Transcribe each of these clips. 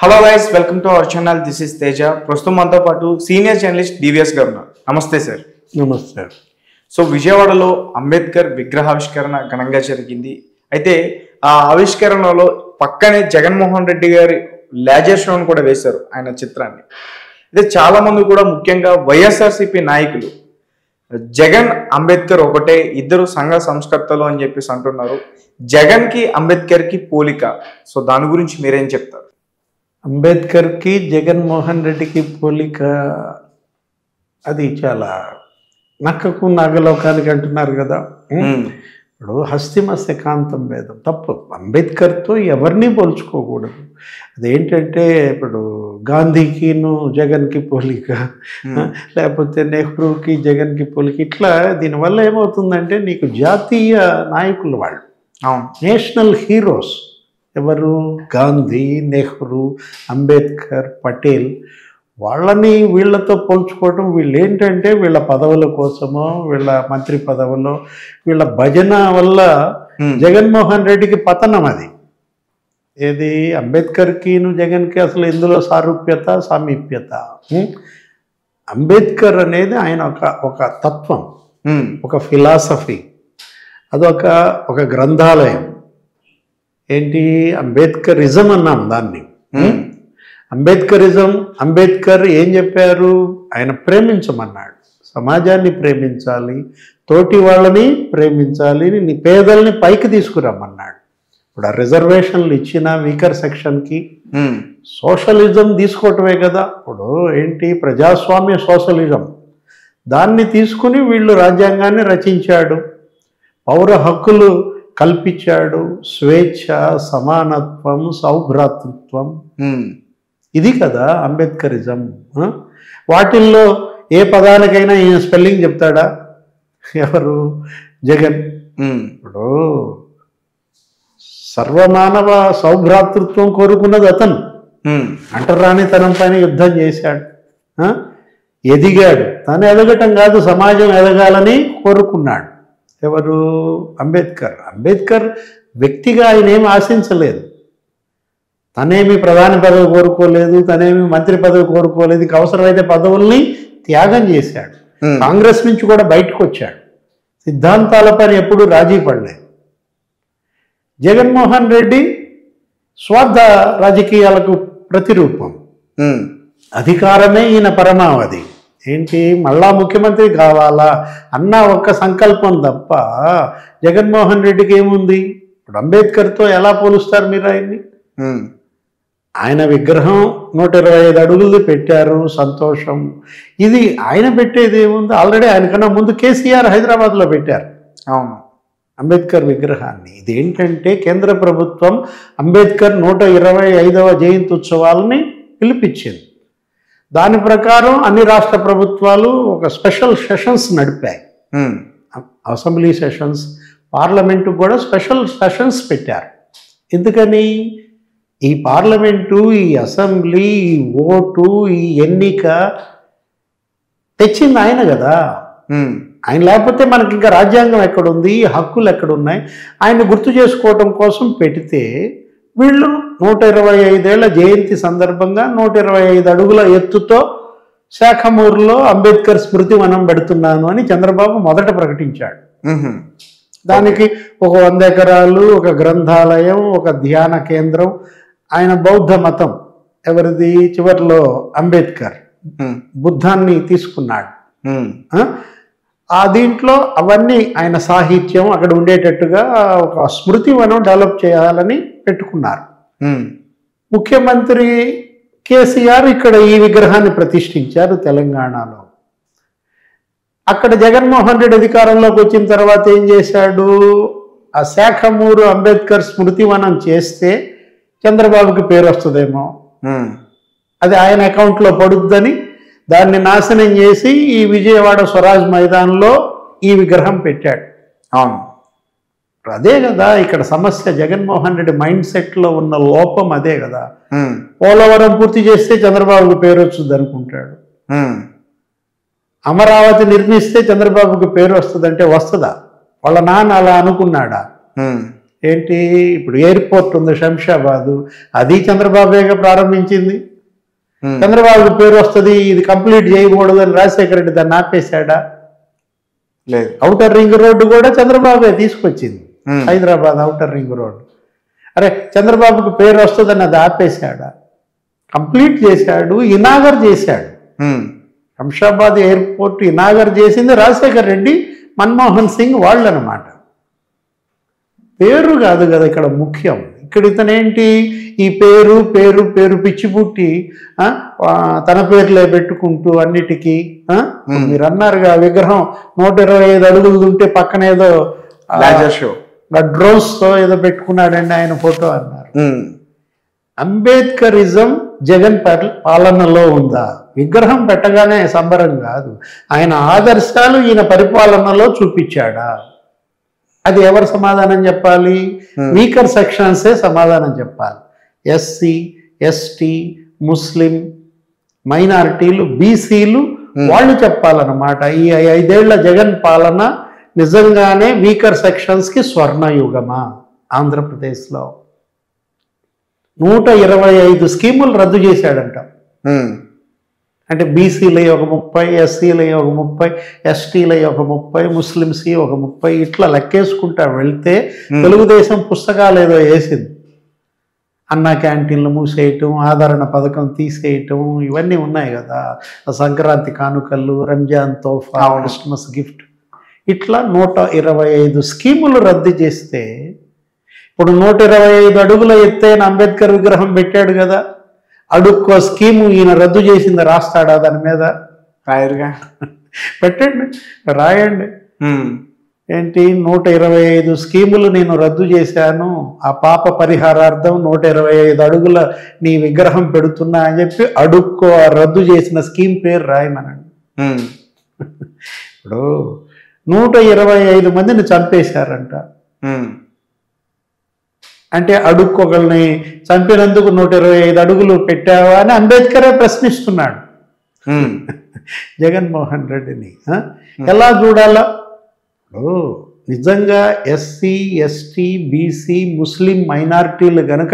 Hello guys, welcome to our channel. This is Teja. ప్రస్తుతం మనతో పాటు సీనియర్ జర్నలిస్ట్ డివిఎస్ గారు ఉన్నారు. నమస్తే సార్. నమస్తే. సో విజయవాడలో అంబేద్కర్ విగ్రహావిష్కరణ ఘనంగా జరిగింది. అయితే ఆ ఆవిష్కరణలో పక్కనే జగన్మోహన్ రెడ్డి గారి లేజర్ షోను కూడా వేశారు, ఆయన చిత్రాన్ని. అయితే చాలా మంది కూడా, ముఖ్యంగా వైఎస్ఆర్సీపీ నాయకులు, జగన్ అంబేద్కర్ ఒకటే, ఇద్దరు సంఘ సంస్కర్తలు అని చెప్పేసి అంటున్నారు. జగన్ కి అంబేద్కర్ కి పోలిక. సో దాని గురించి మీరేం చెప్తారు? అంబేద్కర్కి జగన్మోహన్ రెడ్డికి పోలిక అది చాలా నక్కకు నాగలోకానికి అంటున్నారు కదా. ఇప్పుడు హస్తిమస్య కాంతం భేదం తప్పు. అంబేద్కర్తో ఎవరిని పోల్చుకోకూడదు. అదేంటంటే ఇప్పుడు గాంధీకిను జగన్కి పోలిక, లేకపోతే నెహ్రూకి జగన్కి పోలిక, ఇట్లా దీనివల్ల ఏమవుతుందంటే నీకు జాతీయ నాయకులు వాళ్ళు, నేషనల్ హీరోస్ ఎవరు, గాంధీ, నెహ్రూ, అంబేద్కర్, పటేల్, వాళ్ళని వీళ్ళతో పోల్చుకోవటం. వీళ్ళు ఏంటంటే వీళ్ళ పదవుల కోసమో, వీళ్ళ మంత్రి పదవులో, వీళ్ళ భజన వల్ల జగన్మోహన్ రెడ్డికి పతనం. అది ఏది అంబేద్కర్కిను జగన్కి అసలు ఇందులో సారూప్యత సామీప్యత. అంబేద్కర్ అనేది ఆయన ఒక తత్వం, ఒక ఫిలాసఫీ, అదొక గ్రంథాలయం. ఏంటి అంబేద్కరిజం అన్నాం దాన్ని. అంబేద్కరిజం, అంబేద్కర్ ఏం చెప్పారు? ఆయన ప్రేమించమన్నాడు, సమాజాన్ని ప్రేమించాలి, తోటి వాళ్ళని ప్రేమించాలి, పేదల్ని పైకి తీసుకురమ్మన్నాడు. ఇప్పుడు ఆ రిజర్వేషన్లు ఇచ్చిన వీకర్ సెక్షన్కి సోషలిజం తీసుకోవటమే కదా. ఇప్పుడు ఏంటి ప్రజాస్వామ్య సోషలిజం, దాన్ని తీసుకుని వీళ్ళు రాజ్యాంగాన్ని రచించాడు, పౌర హక్కులు కల్పించాడు, స్వేచ్ఛ, సమానత్వం, సౌభ్రాతృత్వం, ఇది కదా అంబేద్కరిజం. వాటిల్లో ఏ పదానికైనా ఈయన స్పెల్లింగ్ చెప్తాడా? ఎవరు? జగన్. ఇప్పుడు సర్వమానవ సౌభ్రాతృత్వం కోరుకున్నది అతను. అంటరానితనం పైన యుద్ధం చేశాడు, ఎదిగాడు. తను ఎదగటం కాదు, సమాజం ఎదగాలని కోరుకున్నాడు. ఎవరు? అంబేద్కర్. అంబేద్కర్ వ్యక్తిగా ఆయన ఏమి ఆశించలేదు, తనేమి ప్రధాని పదవి కోరుకోలేదు, తనేమి మంత్రి పదవి కోరుకోలేదు. అవసరమైతే పదవుల్ని త్యాగం చేశాడు, కాంగ్రెస్ నుంచి కూడా బయటకు వచ్చాడు, సిద్ధాంతాలపైన ఎప్పుడూ రాజీ పడలేదు. జగన్మోహన్ రెడ్డి స్వార్థ రాజకీయాలకు ప్రతిరూపం. అధికారమే ఈయన పరమావధి. ఏంటి మళ్ళా ముఖ్యమంత్రి కావాలా అన్న ఒక్క సంకల్పం తప్ప జగన్మోహన్ రెడ్డికి ఏముంది? ఇప్పుడు అంబేద్కర్తో ఎలా పోలుస్తారు మీరు ఆయన్ని? ఆయన విగ్రహం 125 అడుగులు పెట్టారు, సంతోషం. ఇది ఆయన పెట్టేది ఏముంది? ఆల్రెడీ ఆయనకన్నా ముందు కేసీఆర్ హైదరాబాద్లో పెట్టారు అవును అంబేద్కర్ విగ్రహాన్ని. ఇదేంటంటే కేంద్ర ప్రభుత్వం అంబేద్కర్ 125వ జయంతి ఉత్సవాలని పిలిపించింది. దాని ప్రకారం అన్ని రాష్ట్ర ప్రభుత్వాలు ఒక స్పెషల్ సెషన్స్ నడిపాయి. అసెంబ్లీ సెషన్స్, పార్లమెంటు కూడా స్పెషల్ సెషన్స్ పెట్టారు. ఎందుకని? ఈ పార్లమెంటు, ఈ అసెంబ్లీ, ఈ ఓటు, ఈ ఎన్నిక తెచ్చింది ఆయన కదా. ఆయన లేకపోతే మనకి ఇంకా రాజ్యాంగం ఎక్కడుంది, హక్కులు ఎక్కడున్నాయి? ఆయన గుర్తు చేసుకోవటం కోసం పెడితే వీళ్ళు 125 జయంతి సందర్భంగా 125 అడుగుల ఎత్తుతో శాఖమూరులో అంబేద్కర్ స్మృతి వనం పెడుతున్నాను అని చంద్రబాబు మొదట ప్రకటించాడు. దానికి ఒక 100 ఎకరాలు, ఒక గ్రంథాలయం, ఒక ధ్యాన కేంద్రం. ఆయన బౌద్ధ మతం ఎవరిది? చివరిలో అంబేద్కర్ బుద్ధాన్ని తీసుకున్నాడు. దీంట్లో అవన్నీ ఆయన సాహిత్యం అక్కడ ఉండేటట్టుగా ఒక స్మృతి వనం డెవలప్ చేయాలని పెట్టుకున్నారు. ముఖ్యమంత్రి కేసీఆర్ ఇక్కడ ఈ విగ్రహాన్ని ప్రతిష్ఠించారు తెలంగాణలో. అక్కడ జగన్మోహన్ రెడ్డి అధికారంలోకి వచ్చిన తర్వాత ఏం చేశాడు? ఆ శాఖమూరు అంబేద్కర్ స్మృతి వనం చేస్తే చంద్రబాబుకి పేరు వస్తుందేమో, అది ఆయన అకౌంట్లో పడుద్దని దాన్ని నాశనం చేసి ఈ విజయవాడ స్వరాజ్ మైదాన్లో ఈ విగ్రహం పెట్టాడు. అవును, అదే కదా ఇక్కడ సమస్య. జగన్మోహన్ రెడ్డి మైండ్ సెట్లో ఉన్న లోపం అదే కదా. పోలవరం పూర్తి చేస్తే చంద్రబాబుకి పేరు వస్తుంది అనుకుంటాడు, అమరావతి నిర్మిస్తే చంద్రబాబుకి పేరు వస్తుందంటే వస్తుందా? వాళ్ళ నాన్న అలా అనుకున్నాడా? ఏంటి ఇప్పుడు ఎయిర్పోర్ట్ ఉంది శంషాబాదు, అది చంద్రబాబుగా ప్రారంభించింది. చంద్రబాబు పేరు వస్తుంది, ఇది కంప్లీట్ చేయకూడదు అని రాజశేఖర రెడ్డి దాన్ని ఆపేశాడా? లేదు. ఔటర్ రింగ్ రోడ్డు కూడా చంద్రబాబే తీసుకొచ్చింది, హైదరాబాద్ ఔటర్ రింగ్ రోడ్డు. అరే చంద్రబాబుకు పేరు వస్తుందని అది ఆపేశాడా? కంప్లీట్ చేశాడు, ఇనాగర్ చేశాడు. శంషాబాద్ ఎయిర్పోర్ట్ ఇనాగర్ చేసింది రాజశేఖర్ రెడ్డి, మన్మోహన్ సింగ్ వాళ్ళు అనమాట. పేరు కాదు కదా ఇక్కడ ముఖ్యం. ఇక్కడ ఇతనేంటి ఈ పేరు పేరు పేరు పిచ్చి పుట్టి తన పేర్లే పెట్టుకుంటూ అన్నిటికీ మీరు అన్నారుగా విగ్రహం 125 అడుగులు ఉంటే పక్కన ఏదో డ్రోన్స్ తో ఏదో పెట్టుకున్నాడండి ఆయన ఫోటో అన్నారు. అంబేద్కరిజం జగన్ పాలనలో ఉందా? విగ్రహం పెట్టగానే సంబరం కాదు, ఆయన ఆదర్శాలు ఈయన పరిపాలనలో చూపించాడా? అది ఎవరు సమాధానం చెప్పాలి? వీకర్ సెక్షన్సే సమాధానం చెప్పాలి. ఎస్సీ, ఎస్టీ, ముస్లిం, మైనారిటీలు, బీసీలు వాళ్ళు చెప్పాలన్నమాట. ఈ 5 ఏళ్ల జగన్ పాలన నిజంగానే వీకర్ సెక్షన్స్కి స్వర్ణయుగమా? ఆంధ్రప్రదేశ్లో 125 స్కీములు రద్దు చేశాడంట. అంటే బీసీలై ఒక 30, ఎస్సీలై ఒక 30, ఎస్టీలై ఒక 30, ముస్లిమ్స్ ఒక 30, ఇట్లా లెక్కేసుకుంటా వెళ్తే తెలుగుదేశం పుస్తకాలు ఏదో వేసింది. అన్న క్యాంటీన్లు మూసేయటం, ఆదరణ పథకం తీసేయటం, ఇవన్నీ ఉన్నాయి కదా. సంక్రాంతి కానుకలు, రంజాన్ తోఫా, క్రిస్మస్ గిఫ్ట్, ఇట్లా 125 స్కీములు రద్దు చేస్తే ఇప్పుడు 125 అడుగుల ఎత్తైన అంబేద్కర్ విగ్రహం పెట్టాడు కదా, అడుక్కో స్కీము ఈయన రద్దు చేసింది రాస్తాడా? దాని మీద రాయరుగా. పెట్టండి, రాయండి. ఏంటి 125 స్కీములు నేను రద్దు చేశాను, ఆ పాప పరిహారార్థం 125 అడుగుల నీ విగ్రహం పెడుతున్నా అని చెప్పి అడుక్కో ఆ రద్దు చేసిన స్కీమ్ పేరు రాయమనండి. ఇప్పుడు 125 మందిని చంపేశారంట. అంటే అడుక్కొకళ్ళని చంపినందుకు 125 అడుగులు పెట్టావా అని అంబేద్కరే ప్రశ్నిస్తున్నాడు జగన్మోహన్ రెడ్డిని. ఎలా చూడాలా? నిజంగా ఎస్సీ, ఎస్టీ, బీసీ, ముస్లిం మైనారిటీలు గనక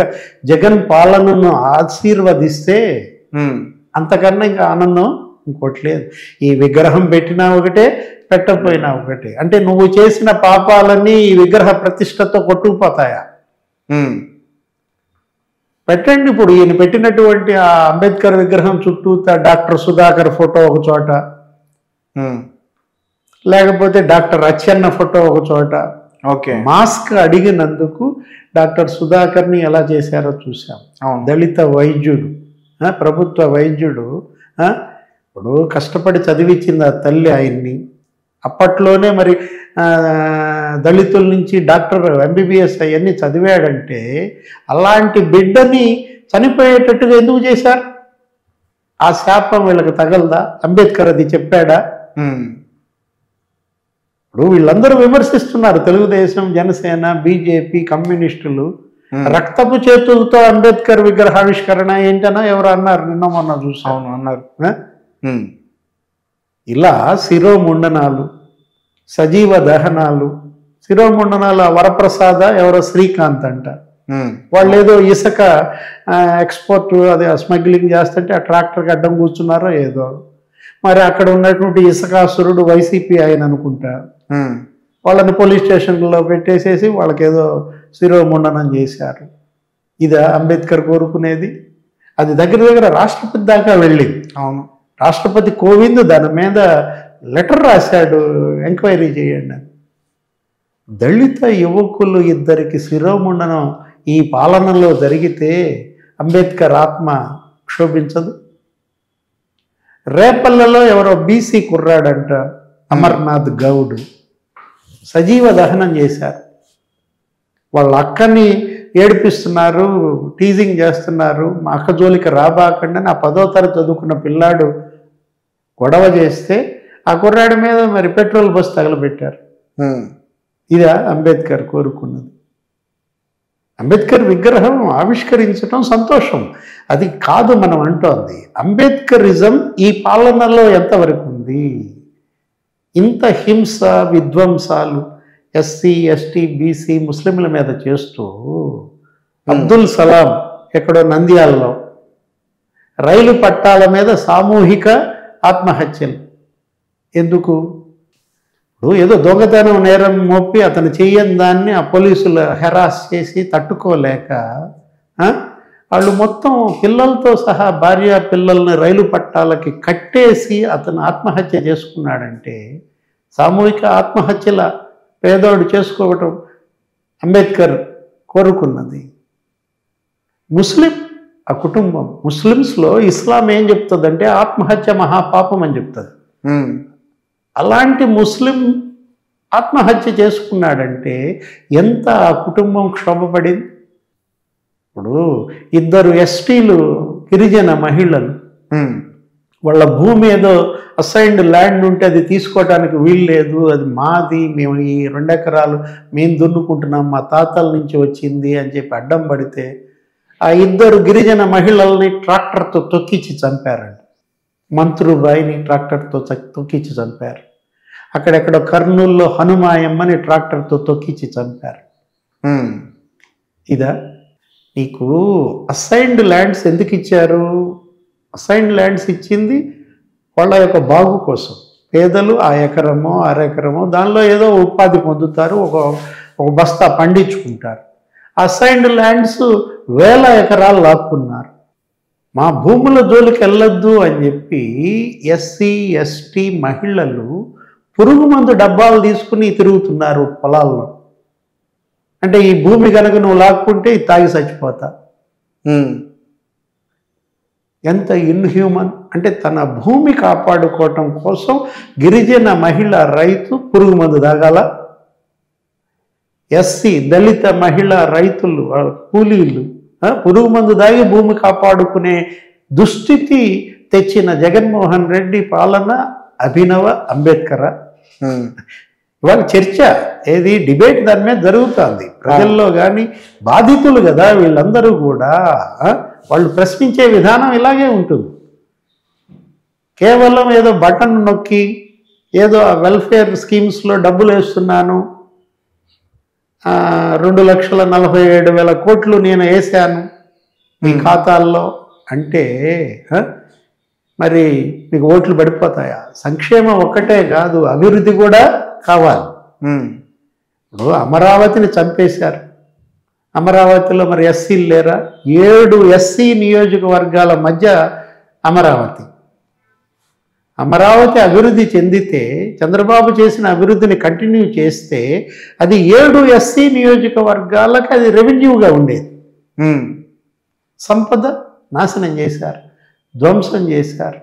జగన్ పాలనను ఆశీర్వదిస్తే అంతకన్నా ఇంకా ఆనందం ఇంకోటి లేదు. ఈ విగ్రహం పెట్టినా ఒకటే, పెట్టకపోయినా ఒకటే. అంటే నువ్వు చేసిన పాపాలన్నీ ఈ విగ్రహ ప్రతిష్టతో కొట్టుకుపోతాయా? పెట్టండి. ఇప్పుడు ఈయన పెట్టినటువంటి ఆ అంబేద్కర్ విగ్రహం చుట్టూ డాక్టర్ సుధాకర్ ఫోటో ఒక చోట, లేకపోతే డాక్టర్ అచ్చెన్న ఫోటో ఒక చోట. ఓకే, మాస్క్ అడిగినందుకు డాక్టర్ సుధాకర్ని ఎలా చేశారో చూసాం. దళిత వైద్యుడు, ప్రభుత్వ వైద్యుడు, ఇప్పుడు కష్టపడి చదివించింది ఆ తల్లి ఆయన్ని. అప్పట్లోనే మరి దళితుల నుంచి డాక్టర్ ఎంబీబీఎస్ అవన్నీ చదివాడంటే అలాంటి బిడ్డని చనిపోయేటట్టుగా ఎందుకు చేశారు? ఆ శాపం వీళ్ళకి తగలదా? అంబేద్కర్ అది చెప్పాడా? ఇప్పుడు వీళ్ళందరూ విమర్శిస్తున్నారు, తెలుగుదేశం, జనసేన, బీజేపీ, కమ్యూనిస్టులు. రక్తపు చేతులతో అంబేద్కర్ విగ్రహావిష్కరణ ఏంటన్నా ఎవరు అన్నారు? నిన్న మొన్న చూసాను అన్నారు. ఇలా శిరోముండనాలు, సజీవ దహనాలు, శిరోముండనాలు వరప్రసాద ఎవరో శ్రీకాంత్ అంట, వాళ్ళు ఏదో ఇసుక ఎక్స్పోర్ట్ అది స్మగ్లింగ్ చేస్తుంటే ఆ ట్రాక్టర్కి అడ్డం కూర్చున్నారో ఏదో. మరి అక్కడ ఉన్నటువంటి ఇసుకాసురుడు వైసీపీ ఆయన అనుకుంటా, వాళ్ళని పోలీస్ స్టేషన్లో పెట్టేసేసి వాళ్ళకి ఏదో శిరోముండనం చేశారు. ఇదా అంబేద్కర్ కోరుకునేది? అది దగ్గర దగ్గర రాష్ట్రపతి దాకా వెళ్ళింది. అవును, రాష్ట్రపతి కోవింద్ దాని మీద లెటర్ రాశాడు, ఎంక్వైరీ చేయండి అని. దళిత యువకులు 2 శిరోముండనం ఈ పాలనలో జరిగితే అంబేద్కర్ ఆత్మ క్షోభించదు? రేపల్లలో ఎవరో బీసీ కుర్రాడంట, అమర్నాథ్ గౌడ్, సజీవ దహనం చేశారు. వాళ్ళ అక్కని ఏడిపిస్తున్నారు, టీజింగ్ చేస్తున్నారు. మా అక్క జోలికి రాబాకండి అని ఆ 10వ తరగతి చదువుకున్న పిల్లాడు గొడవ చేస్తే ఆ కుర్రాడి మీద మరి పెట్రోల్ బస్ తగలబెట్టారు. ఇదా అంబేద్కర్ కోరుకున్నది? అంబేద్కర్ విగ్రహం ఆవిష్కరించడం సంతోషం, అది కాదు మనం అంటోంది. అంబేద్కరిజం ఈ పాలనలో ఎంతవరకు ఉంది? ఇంత హింస, విధ్వంసాలు, ఎస్సీ ఎస్టీ బీసీ ముస్లింల మీద చేస్తూ అబ్దుల్ సలాం ఎక్కడో నంద్యాలలో రైలు పట్టాల మీద సామూహిక ఆత్మహత్యలు. ఎందుకు? ఇప్పుడు ఏదో దొంగతనం నేరం మోపి అతను చెయ్యని దాన్ని ఆ పోలీసులు హెరాస్ చేసి తట్టుకోలేక వాళ్ళు మొత్తం పిల్లలతో సహా భార్య పిల్లల్ని రైలు పట్టాలకి కట్టేసి అతను ఆత్మహత్య చేసుకున్నాడంటే సామూహిక ఆత్మహత్యల పేదోడు చేసుకోవటం అంబేద్కర్ కోరుకున్నది. ముస్లిం ఆ కుటుంబం, ముస్లిమ్స్లో ఇస్లాం ఏం చెప్తుందంటే ఆత్మహత్య మహాపాపం అని చెప్తుంది. అలాంటి ముస్లిం ఆత్మహత్య చేసుకున్నాడంటే ఎంత ఆ కుటుంబం క్షోభపడింది. ఇప్పుడు ఇద్దరు ఎస్టీలు గిరిజన మహిళలు వాళ్ళ భూమి ఏదో అసైన్డ్ ల్యాండ్ ఉంటే అది తీసుకోవడానికి వీలు లేదు, అది మాది, మేము ఈ 2 ఎకరాలు మేము దున్నుకుంటున్నాం, మా తాతల నుంచి వచ్చింది అని చెప్పి అడ్డం పడితే ఆ ఇద్దరు గిరిజన మహిళల్ని ట్రాక్టర్తో తొక్కించి చంపారండి. మంత్రుబాయిని ట్రాక్టర్తో తొక్కించి చంపారు. అక్కడెక్కడో కర్నూల్లో హనుమాయమ్మని ట్రాక్టర్తో తొక్కించి చంపారు. ఇదా? నీకు అసైన్డ్ ల్యాండ్స్ ఎందుకు ఇచ్చారు? అసైన్డ్ ల్యాండ్స్ ఇచ్చింది వాళ్ళ యొక్క బాగు కోసం. పేదలు ఆ ఎకరమో అరెకరమో దానిలో ఏదో ఉపాధి పొందుతారు, ఒక బస్తా పండించుకుంటారు. అసైన్డ్ ల్యాండ్స్ 1000 ఎకరాలు లాక్కున్నారు. మా భూముల జోలికి వెళ్ళొద్దు అని చెప్పి ఎస్సీ ఎస్టీ మహిళలు పురుగు మందు డబ్బాలు తీసుకుని తిరుగుతున్నారు పొలాల్లో. అంటే ఈ భూమి కనుక నువ్వు లాక్కుంటే ఇది తాగి చచ్చిపోతా. ఎంత ఇన్హ్యూమన్ అంటే తన భూమి కాపాడుకోవటం కోసం గిరిజన మహిళ రైతు పురుగు మందు తాగాల. ఎస్సీ దళిత మహిళ రైతులు కూలీలు పురుగు మందు దాగి భూమి కాపాడుకునే దుస్థితి తెచ్చిన జగన్మోహన్ రెడ్డి పాలన అభినవ అంబేద్కర్. ఇవాళ చర్చ ఏది డిబేట్ దాని మీద జరుగుతుంది ప్రజల్లో. కానీ బాధితులు కదా వీళ్ళందరూ కూడా, వాళ్ళు ప్రశ్నించే విధానం ఇలాగే ఉంటుంది. కేవలం ఏదో బటన్ నొక్కి ఏదో వెల్ఫేర్ స్కీమ్స్లో డబ్బులు వేస్తున్నాను, 2,47,000 కోట్లు నేను వేసాను మీ ఖాతాల్లో అంటే మరి మీకు ఓట్లు పడిపోతాయా? సంక్షేమం ఒక్కటే కాదు, అభివృద్ధి కూడా కావాలి. ఇప్పుడు అమరావతిని చంపేశారు. అమరావతిలో మరి ఎస్సీలు లేరా? 7 ఎస్సీ నియోజకవర్గాల మధ్య అమరావతి. అమరావతి అభివృద్ధి చెందితే, చంద్రబాబు చేసిన అభివృద్ధిని కంటిన్యూ చేస్తే అది 7 ఎస్సీ నియోజకవర్గాలకు అది రెవెన్యూగా ఉండేది. సంపద నాశనం చేశారు, ధ్వంసం చేశారు.